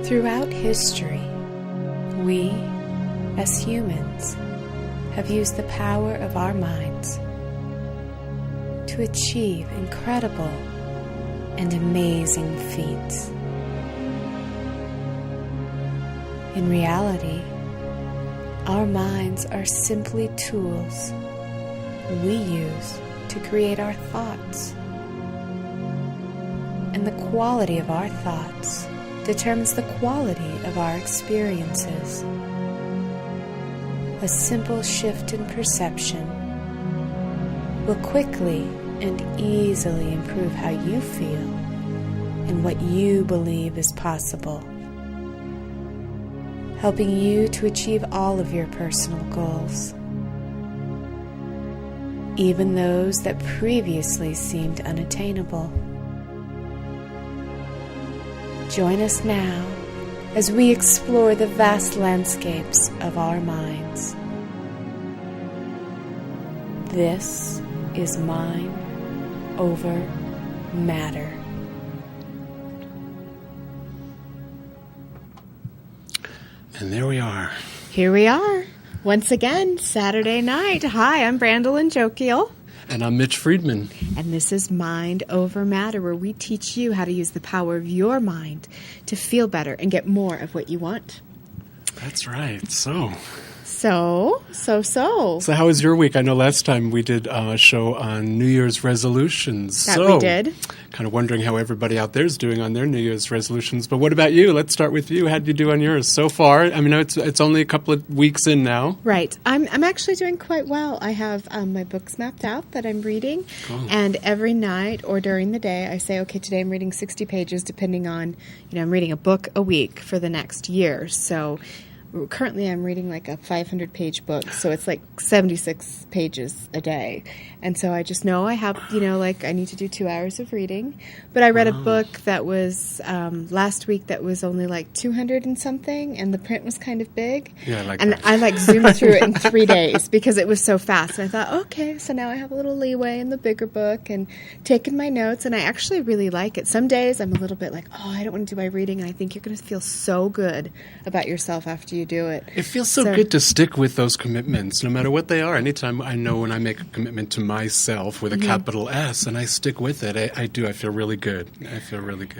Throughout history, we, as humans, have used the power of our minds to achieve incredible and amazing feats. In reality, our minds are simply tools we use to create our thoughts. And the quality of our thoughts determines the quality of our experiences. A simple shift in perception will quickly and easily improve how you feel and what you believe is possible, helping you to achieve all of your personal goals, even those that previously seemed unattainable. Join us now as we explore the vast landscapes of our minds. This is Mind Over Matter. And there we are. Here we are. Once again, Saturday night. Hi, I'm Brandolyn Jokiel. And I'm Mitch Friedman. And this is Mind Over Matter, where we teach you how to use the power of your mind to feel better and get more of what you want. That's right. So how was your week? I know last time we did a show on New Year's resolutions. We did. Kind of wondering how everybody out there is doing on their New Year's resolutions. But what about you? Let's start with you. How did you do on yours so far? I mean, it's only a couple of weeks in now. Right. I'm actually doing quite well. I have my books mapped out that I'm reading. Cool. And every night or during the day, I say, okay, today I'm reading 60 pages, depending on, I'm reading a book a week for the next year. So currently I'm reading like a 500-page book, so it's like 76 pages a day. And so I just know I have, I need to do 2 hours of reading. But I read a book that was last week that was only like 200 and something, and the print was kind of big. Yeah, I like and that. I zoomed through it in 3 days because it was so fast. And I thought, okay, so now I have a little leeway in the bigger book and taking my notes, and I actually really like it. Some days I'm a little bit like, I don't want to do my reading, and I think you're going to feel so good about yourself after you do it. It feels so good to stick with those commitments, no matter what they are. Anytime I know when I make a commitment to myself with a capital S and I stick with it, I do. I feel really good.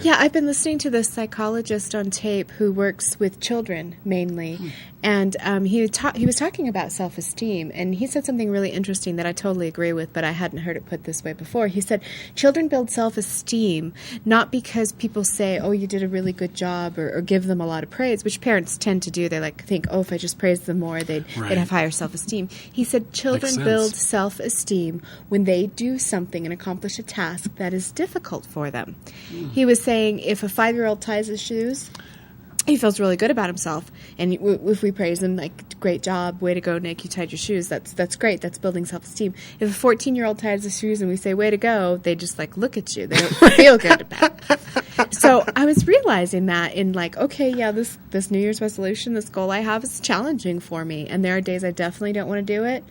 Yeah, I've been listening to this psychologist on tape who works with children mainly, and he was talking about self-esteem, and he said something really interesting that I totally agree with, but I hadn't heard it put this way before. He said children build self-esteem not because people say, oh, you did a really good job, or give them a lot of praise, which parents tend to do. They think, if I just praised them more, they'd have higher self-esteem. He said children build self-esteem when they do something and accomplish a task that is difficult for them. He was saying if a 5-year-old ties his shoes, he feels really good about himself. And if we praise him, like, great job, way to go, Nick, you tied your shoes, that's great. That's building self-esteem. If a 14-year-old ties his shoes and we say, way to go, they just, look at you. They don't feel good about it. So I was realizing that in, this New Year's resolution, this goal I have is challenging for me. And there are days I definitely don't want to do it.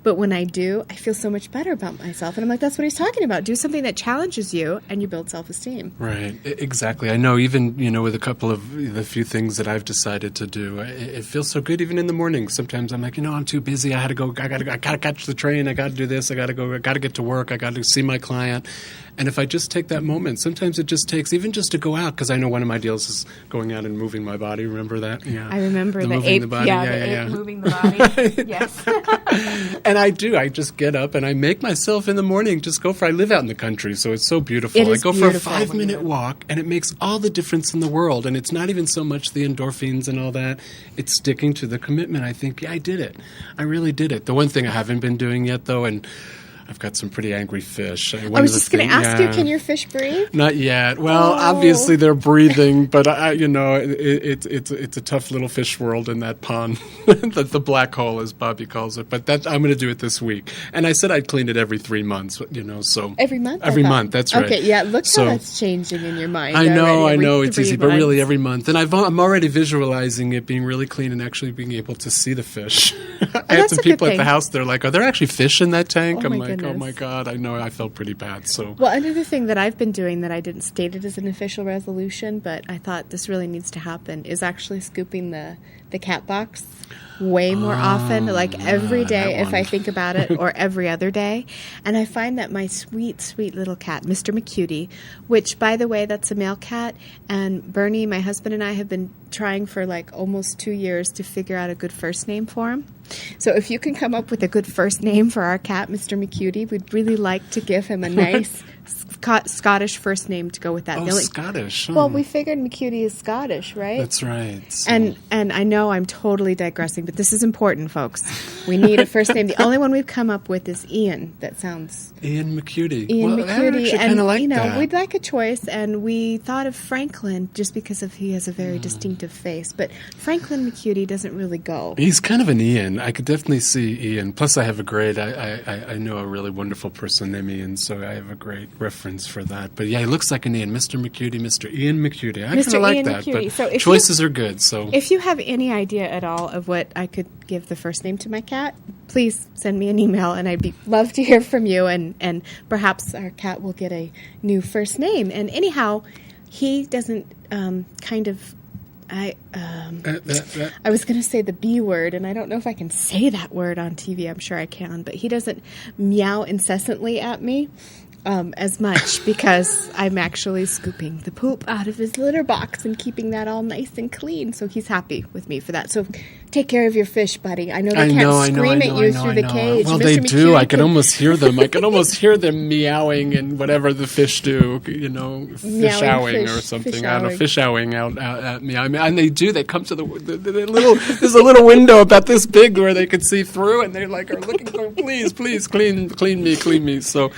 But when I do, I feel so much better about myself. And I'm like, that's what he's talking about. Do something that challenges you, and you build self-esteem. Right. Exactly. I know even, with a couple of the few things that I've decided to do, it feels so good even in the morning. Sometimes I'm like, I'm too busy. I gotta catch the train. I gotta do this. I gotta get to work. I gotta see my client. And if I just take that moment, sometimes it just takes even just to go out, because I know one of my deals is going out and moving my body. Remember that? Yeah. I remember the moving ape. The body. Yeah, moving the body. Yes. And I do. I just get up and I make myself in the morning just go for. I live out in the country, so it's so beautiful. I go for a 5-minute walk, and it makes all the difference in the world. And it's not even so much the endorphins and all that. It's sticking to the commitment. I think, I did it. I really did it. The one thing I haven't been doing yet, though, and I've got some pretty angry fish. I was just going to ask you, can your fish breathe? Not yet. Well, obviously they're breathing, but it's a tough little fish world in that pond, the black hole, as Bobby calls it. But I'm going to do it this week. And I said I'd clean it every 3 months. So every month. Every month. That's right. Okay. Yeah. Look how that's changing in your mind. I know. It's easy, but really every month. And I'm already visualizing it being really clean and actually being able to see the fish. I had some people at the house. They're like, "Are there actually fish in that tank?" Oh, I'm like, oh my God, I know I felt pretty bad. So Well, another thing that I've been doing that I didn't state it as an official resolution, but I thought this really needs to happen, is actually scooping the cat box way more often, like every day if I think about it, or every other day. And I find that my sweet, sweet little cat, Mr. McCutie, which, by the way, that's a male cat, and Bernie, my husband, and I have been trying for like almost 2 years to figure out a good first name for him. So if you can come up with a good first name for our cat, Mr. McCutie, we'd really like to give him a nice Scottish first name to go with that. Oh, Scottish. Well, we figured McCutie is Scottish, right? That's right. So. And I know I'm totally digressing, but this is important, folks. We need a first name. The only one we've come up with is Ian. That sounds... Ian McCutie. McCutie. And, like that. we'd like a choice, and we thought of Franklin just because he has a very distinctive face. But Franklin McCutie doesn't really go. He's kind of an Ian. I could definitely see Ian. Plus, I have a great... I know a really wonderful person named Ian, so I have a great reference for that. But yeah, he looks like an Ian. Mr. McCutie, Mr. Ian McCutie. I kind of like that. McCutie. But so choices are good. So if you have any idea at all of what I could give the first name to my cat, please send me an email, and I'd love to hear from you, and perhaps our cat will get a new first name. And anyhow, he doesn't I was going to say the B word, and I don't know if I can say that word on TV. I'm sure I can, but he doesn't meow incessantly at me as much because I'm actually scooping the poop out of his litter box and keeping that all nice and clean. So he's happy with me for that. So take care of your fish, buddy. I know they can't scream at you through the cage. Well, Mr. they do. McCutie I can almost hear them. I can almost hear them meowing and whatever the fish do, fish-owing or something. I don't know, fish-owing out at me. I mean, and they do. They come to the little, there's a little window about this big where they can see through, and they are looking for, please, clean me. So,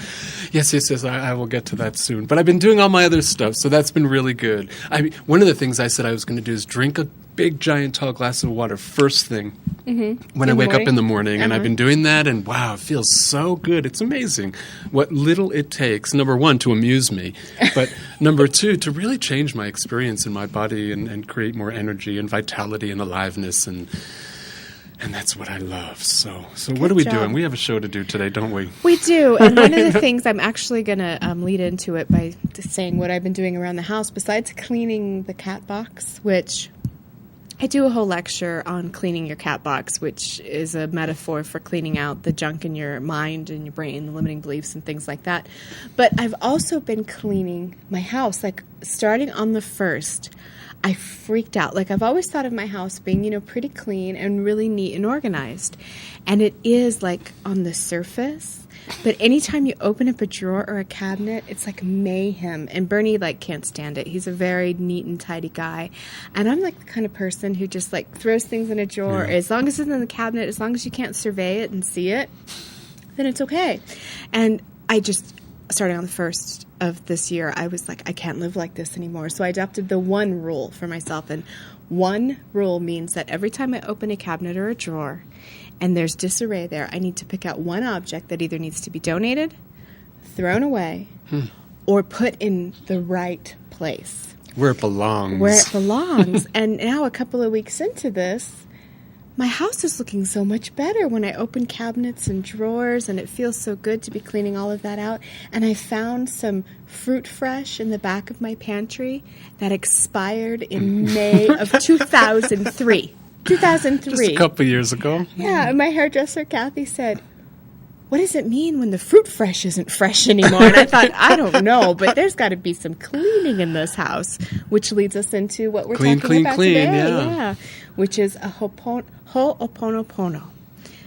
yes, I will get to that soon. But I've been doing all my other stuff, so that's been really good. I mean, one of the things I said I was going to do is drink a big, giant, tall glass of water first thing when I wake up in the morning. And I've been doing that, and wow, it feels so good. It's amazing what little it takes, number one, to amuse me, but number two, to really change my experience in my body and create more energy and vitality and aliveness, and that's what I love. So what are we doing? We have a show to do today, don't we? We do. And one of the things, I'm actually going to lead into it by saying what I've been doing around the house, besides cleaning the cat box, which I do a whole lecture on cleaning your cat box, which is a metaphor for cleaning out the junk in your mind and your brain, the limiting beliefs and things like that. But I've also been cleaning my house, like starting on the 1st. I freaked out. Like, I've always thought of my house being, pretty clean and really neat and organized. And it is, like, on the surface. But anytime you open up a drawer or a cabinet, it's like mayhem. And Bernie, can't stand it. He's a very neat and tidy guy. And I'm, the kind of person who just, throws things in a drawer. Yeah. As long as it's in the cabinet, as long as you can't survey it and see it, then it's okay. And I just... starting on the 1st of this year, I was like, I can't live like this anymore. So I adopted the one rule for myself. And one rule means that every time I open a cabinet or a drawer and there's disarray there, I need to pick out one object that either needs to be donated, thrown away, or put in the right place. Where it belongs. And now, a couple of weeks into this, my house is looking so much better when I open cabinets and drawers, and it feels so good to be cleaning all of that out. And I found some fruit fresh in the back of my pantry that expired in May of 2003. 2003. Just a couple years ago. Yeah, and my hairdresser, Kathy, said, what does it mean when the fruit fresh isn't fresh anymore? And I thought, I don't know, but there's got to be some cleaning in this house, which leads us into what we're talking about today. Yeah. Which is a HoOponopono,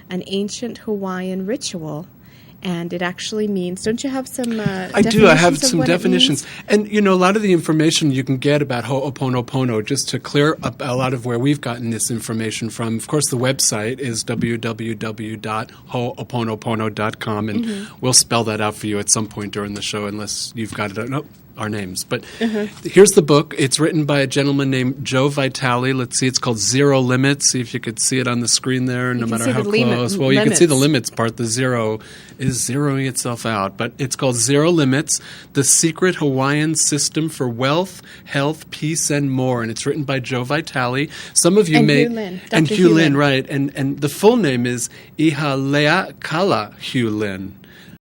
an ancient Hawaiian ritual. And it actually means, don't you have some I do. I have some definitions. And, a lot of the information you can get about HoOponopono, just to clear up a lot of where we've gotten this information from. Of course, the website is www.HoOponopono.com, and we'll spell that out for you at some point during the show, unless you've got it. Our names. But here's the book. It's written by a gentleman named Joe Vitale. Let's see, it's called Zero Limits. See if you could see it on the screen there, no matter how close. Well, you can see the limits part. The zero is zeroing itself out. But it's called Zero Limits, The Secret Hawaiian System for Wealth, Health, Peace, and More. And it's written by Joe Vitale. Some of you may... Hew Len. And Hew Len, right. And the full name is Ihaleakala Hew Len.